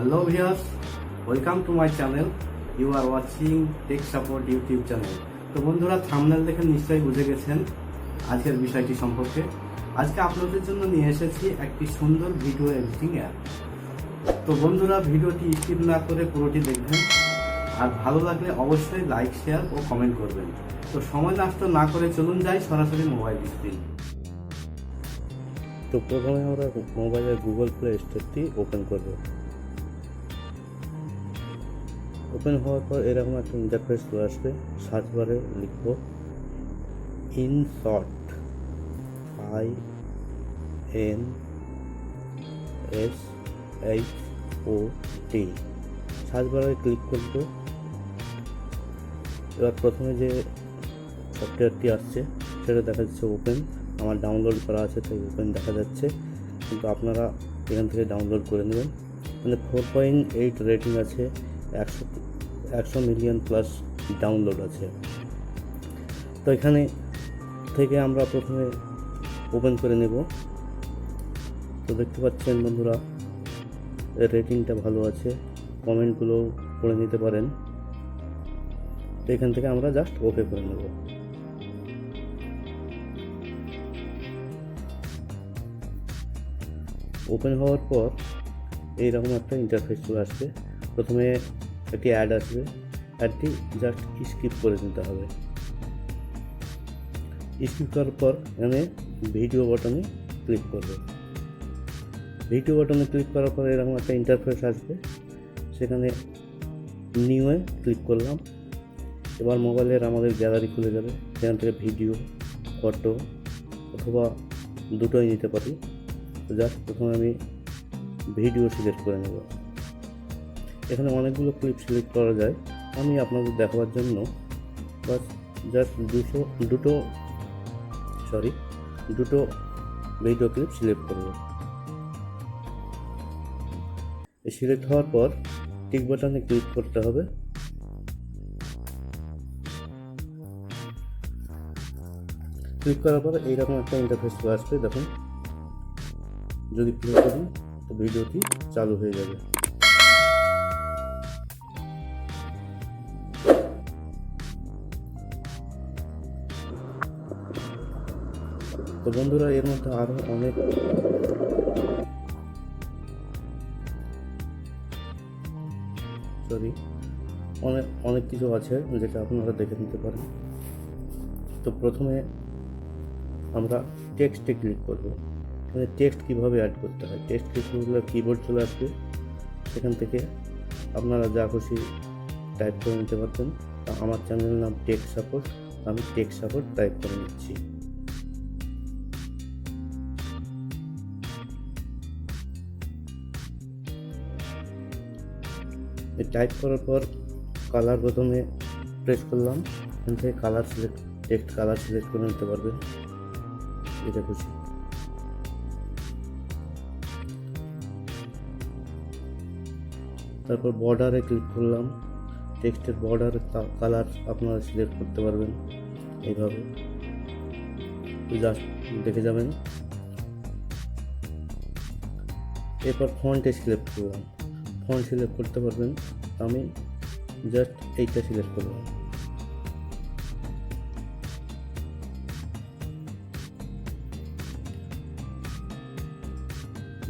Hello viewers, welcome to my channel. You are watching Tech Support YouTube channel. তো বন্ধুরা thumbnail দেখে নিশ্চয়ই বুঝে গেছেন আজকের বিষয়টি সম্পর্কে। আজকে আপনাদের জন্য নিয়ে এসেছি একটি সুন্দর ভিডিও এডিটিং অ্যাপ। তো বন্ধুরা ভিডিওটি স্কিপ না করে পুরোটি দেখবেন, আর ভালো লাগলে অবশ্যই লাইক, শেয়ার ও কমেন্ট করবেন। তো সময় নষ্ট না করে চলুন যাই সরাসরি মোবাইল স্ক্রিন। তো প্রথমে আমরা মোবাইলের গুগল প্লে স্টোরটি ওপেন করব। ওপেন হওয়ার পর এরকম একটা ইন্টারফেস চলে আসবে। সার্চ বারে লিখব InShot, INSHOT। সার্চ বারে ক্লিক করব। এবার প্রথমে যে সফটওয়্যারটি আসছে সেটা দেখা যাচ্ছে ওপেন। আমার ডাউনলোড করা আছে তাই ওপেন দেখা যাচ্ছে, কিন্তু আপনারা এখান থেকে ডাউনলোড করে নেবেন। মানে 4.8 রেটিং আছে, 100 মিলিয়ন প্লাস ডাউনলোড আছে। তো এখানে থেকে আমরা প্রথমে ওপেন করে নেব। তো দেখতে পাচ্ছেন বন্ধুরা এর রেটিংটা ভালো আছে, কমেন্টগুলো পড়ে নিতে পারেন। তো এখান থেকে আমরা জাস্ট ওকে করে নেব। ওপেন হওয়ার পর এইরকম একটা ইন্টারফেস চলে আসবে। প্রথমে একটি অ্যাড আসবে, অ্যাডটি জাস্ট স্কিপ করে নিতে হবে। স্কিপ করার পর এখানে ভিডিও বাটনে ক্লিক করবে। ভিডিও বাটনে ক্লিক করার পর এরকম একটা ইন্টারফেস আসবে, সেখানে নিউয়ে ক্লিক করলাম। এবার মোবাইলের আমাদের গ্যালারি খুলে যাবে। সেখান থেকে ভিডিও, ফটো অথবা দুটোই নিতে পারি। তো জাস্ট প্রথমে আমি ভিডিও সিলেক্ট করে নেব। এখানে অনেকগুলো ক্লিপ সিলেক্ট করা যায়, আমি আপনাদের দেখাবার জন্য বাস জাস্ট দুটো ভিডিও ক্লিপ সিলেক্ট করব। সিলেক্ট হওয়ার পর টিক বাটনে ক্লিক করতে হবে। ক্লিক করার পর এইরকম একটা ইন্টারফেস চলে আসবে। দেখুন, যদি প্লে করি তো ভিডিওটি চালু হয়ে যাবে। তো বন্ধুরা এর মধ্যে আরো অনেক কিছু আছে যেটা আপনারা দেখে নিতে পারেন। তো প্রথমে আমরা টেক্সটে ক্লিক করব। এখানে টেক্সট কীভাবে অ্যাড করতে হয়, টেক্সট ক্লিক করলে কিবোর্ড চলে আসবে। সেখান থেকে আপনারা যা খুশি টাইপ করে নিতে পারবেন। আমার চ্যানেলের নাম টেক সাপোর্ট, আমি টেক সাপোর্ট টাইপ করে নিচ্ছি। টাইপ করার পর কালার প্রথমে প্রেস করলাম। এখান থেকে টেক্সট কালার সিলেক্ট করে নিতে পারবেন যেটা খুশি। তারপর বর্ডারে ক্লিক করলাম। টেক্সটের বর্ডারের কালার আপনারা সিলেক্ট করতে পারবেন এইভাবে, জাস্ট দেখে যাবেন। এরপর ফন্টে সিলেক্ট করলাম। ফন্ট সিলেক্ট করতে পারবেন, আমি জাস্ট এইটা সিলেক্ট করলাম।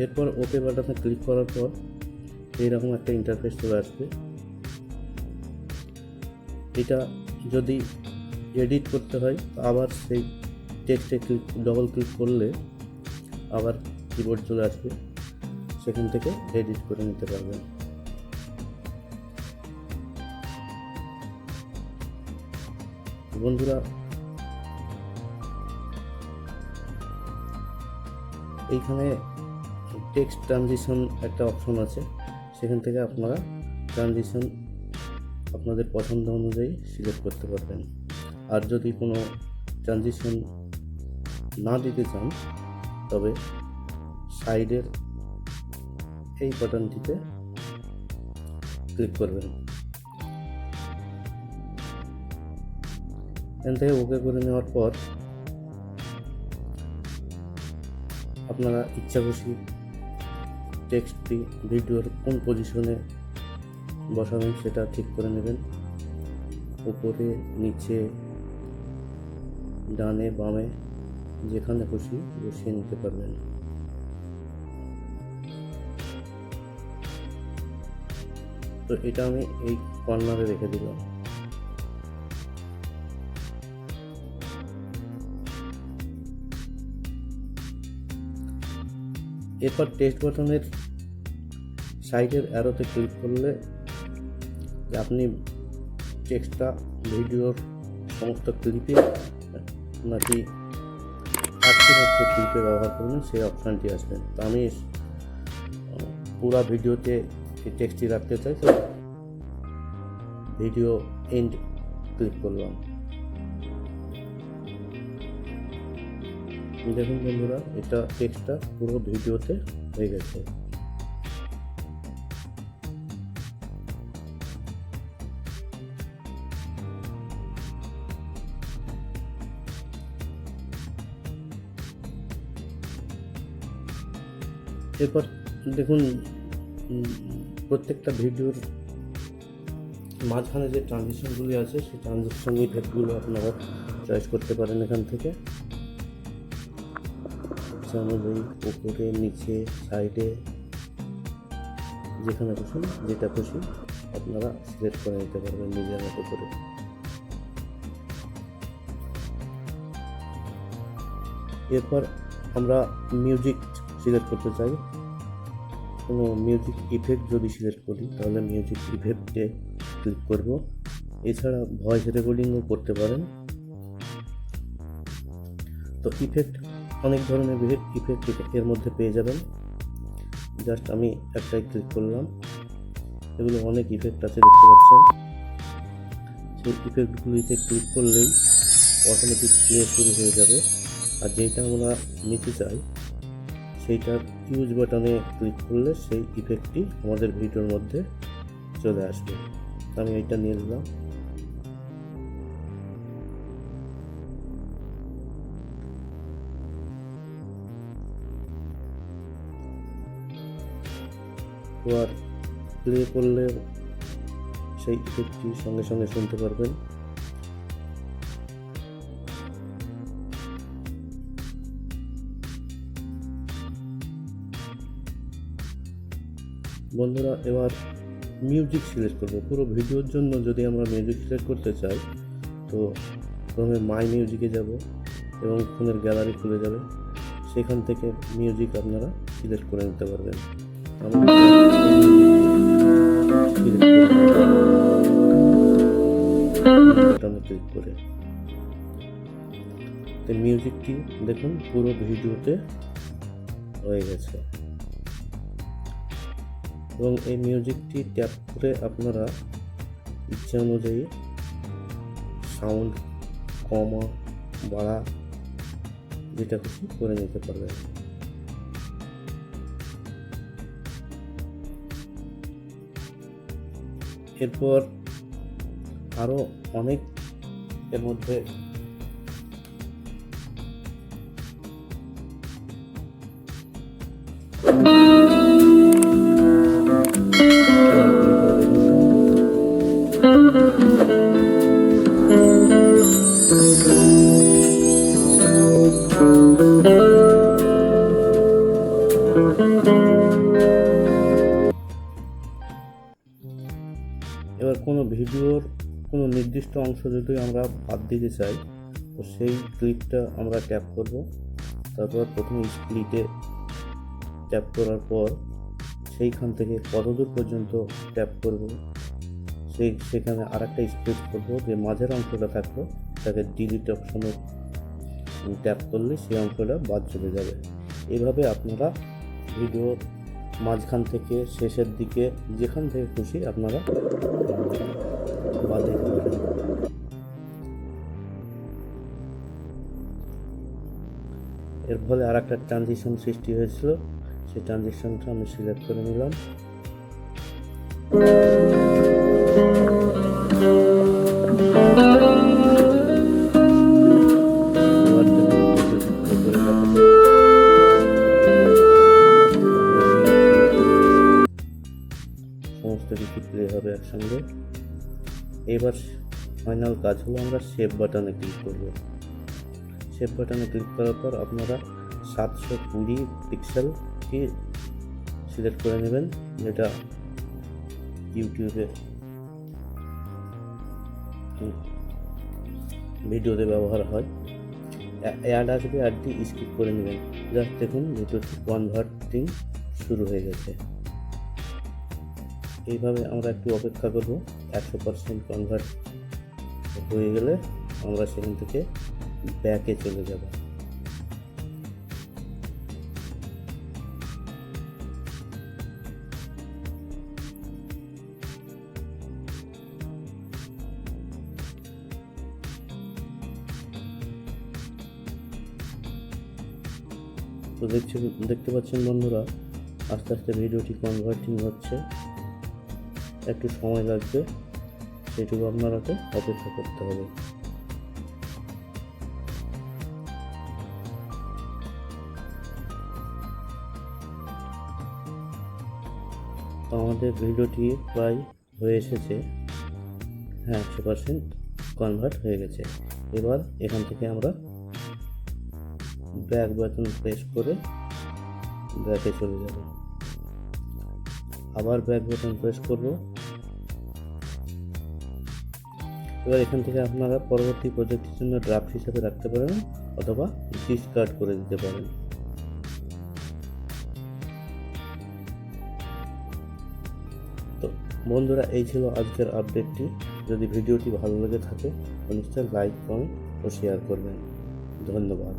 এরপর ওকে বাটনে ক্লিক করার পর এইরকম একটা ইন্টারফেস চলে আসবে। এটা যদি এডিট করতে হয় আবার সেই টেক্সটে ডবল ক্লিক করলে আবার কিবোর্ড চলে আসবে, সেখান থেকে এডিট করে নিতে পারবেন। বন্ধুরা এইখানে টেক্সট ট্রানজিশন একটা অপশন আছে, সেখান থেকে আপনারা ট্রানজিশন আপনাদের পছন্দ অনুযায়ী সিলেক্ট করতে পারবেন। আর যদি কোনো ট্রানজিশন না দিতে চান তবে সাইডের এই বাটনটিতে ক্লিক করবেন। এখান থেকে ওকে করে নেওয়ার পর আপনারা ইচ্ছা খুশি টেক্সটটি ভিডিওর কোন পজিশনে বসাবেন সেটা ঠিক করে নেবেন। উপরে, নিচে, ডানে, বামে, যেখানে খুশি বসিয়ে নিতে পারবেন। তো এটা আমি এই কর্নারে রেখে দিলাম। এরপর টেক্সট বাটনের সাইডের অ্যারোতে ক্লিক করলে আপনি টেক্সটটা ভিডিওর সমস্ত ক্লিপে নাকি একটিমাত্র ক্লিপে ব্যবহার করবেন সেই অপশানটি আসবে। তো আমি পুরো ভিডিওতে এই টেক্সটটি রাখতে চাই, তো ভিডিও এন্ড ক্লিক করলাম। দেখুন বন্ধুরা, এটা টেক্সটটা পুরো ভিডিওতে হয়ে গেছে। এরপর দেখুন, প্রত্যেকটা ভিডিওর মাঝখানে যে ট্রানজিশনগুলি আছে সেই ট্রানজিশন ইফেক্টগুলো আপনারা চয়েস করতে পারেন এখান থেকে। অনুযায়ী উপরে, নিচে, সাইডে, যেখানে খুশি যেটা খুশি আপনারা সিলেক্ট করে নিতে পারবেন নিজের মতো করে। এরপর আমরা মিউজিক সিলেক্ট করতে চাই। কোনো মিউজিক ইফেক্ট যদি সিলেক্ট করি তাহলে মিউজিক ইফেক্টে ক্লিক করব। এছাড়া ভয়েস রেকর্ডিংও করতে পারেন। তো ইফেক্ট অনেক ধরনের ইফেক্ট এর মধ্যে পেয়ে যাবেন। জাস্ট আমি একটাই ক্লিক করলাম। এগুলো অনেক ইফেক্ট আছে দেখতে পাচ্ছেন। সেই ইফেক্টগুলিতে ক্লিক করলেই অটোমেটিক প্লে শুরু হয়ে যাবে। আর যেটা আমরা নিতে চাই সেইটার ইউজ বাটনে ক্লিক করলে সেই ইফেক্টটি আমাদের ভিডিওর মধ্যে চলে আসবে। আমি এইটা নিয়ে নিলাম। আর প্লে করলে সেই ইফেক্টটি সঙ্গে সঙ্গে শুনতে পারবেন। বন্ধুরা, এবার মিউজিক সিলেক্ট করব। পুরো ভিডিওর জন্য যদি আমরা মিউজিক সিলেক্ট করতে চাই তো প্রথমে মাই মিউজিকে যাব এবং ফোনের গ্যালারি খুলে যাবে। সেখান থেকে মিউজিক আপনারা সিলেক্ট করে নিতে পারবেন। ক্লিক করে মিউজিকটি দেখুন পুরো ভিডিওতে হয়ে গেছে। এবং এই মিউজিকটি ট্যাপ করে আপনারা ইচ্ছা অনুযায়ী সাউন্ড কমা বাড়া যেটা খুশি করে নিতে পারবেন। এরপর আরও অনেক এর মধ্যে এবার কোনো ভিডিওর কোনো নির্দিষ্ট অংশ যদি আমরা বাদ দিতে চাই তো সেই ক্লিপটা আমরা ট্যাপ করব। তারপর প্রথমে স্প্লিটে ট্যাপ করার পর সেইখান থেকে কতদূর পর্যন্ত ট্যাপ করব সেখানে আর একটা স্প্লিট করব। যে মাঝের অংশটা থাকলো তাকে ডিলিট অপশনে ট্যাপ করলে সেই অংশটা বাদ চলে যাবে। এইভাবে আপনারা ভিডিও মাঝখান থেকে শেষের দিকে যেখান থেকে খুশি আপনারা বাদ দিতে পারেন। এর ফলে আর একটা ট্রানজিশন সৃষ্টি হয়েছিল, সেই ট্রানজিশনটা আমি সিলেক্ট করে নিলাম। সমস্ত কিছু প্লে হবে একসঙ্গে। এবার ফাইনাল কাজ হলো আমরা সেভ বাটনে ক্লিক করব। সেভ বাটনে ক্লিক করার পর আপনারা 720 পিক্সেলটি সিলেক্ট করে নেবেন, যেটা ইউটিউবে ভিডিওতে ব্যবহার হয়। অ্যাড আসবে, অ্যাডটি স্কিপ করে নেবেন। জাস্ট দেখুন ভিডিওটি কনভার্টিং শুরু হয়ে গেছে। এইভাবে আমরা একটু অপেক্ষা করব। 100% কনভার্ট হয়ে গেলে আমরা সেখান থেকে ব্যাকে চলে যাব। তো দেখতে পাচ্ছেন বন্ধুরা, আস্তে আস্তে ভিডিওটি কনভার্টিং হচ্ছে, একটু সময় লাগবে, সেটুকু আপনারাকে অপেক্ষা করতে হবে। তো আমাদের ভিডিওটি প্রায় হয়ে এসেছে। হ্যাঁ, 100% কনভার্ট হয়ে গেছে। এবার এখান থেকে আমরা ব্যাক বাটন প্রেস করে ব্যাকে চলে যাব। আবার ব্যাক বাটন প্রেস করব। এবার এখান থেকে আপনারা পরবর্তী প্রজেক্টের জন্য ড্রাফট হিসেবে রাখতে পারেন অথবা ডিসকার্ড করে দিতে পারেন। তো বন্ধুরা, এই ছিল আজকের আপডেটটি। যদি ভিডিওটি ভালো লেগে থাকে তো নিশ্চয়ই লাইক, কমেন্ট ও শেয়ার করবেন। ধন্যবাদ।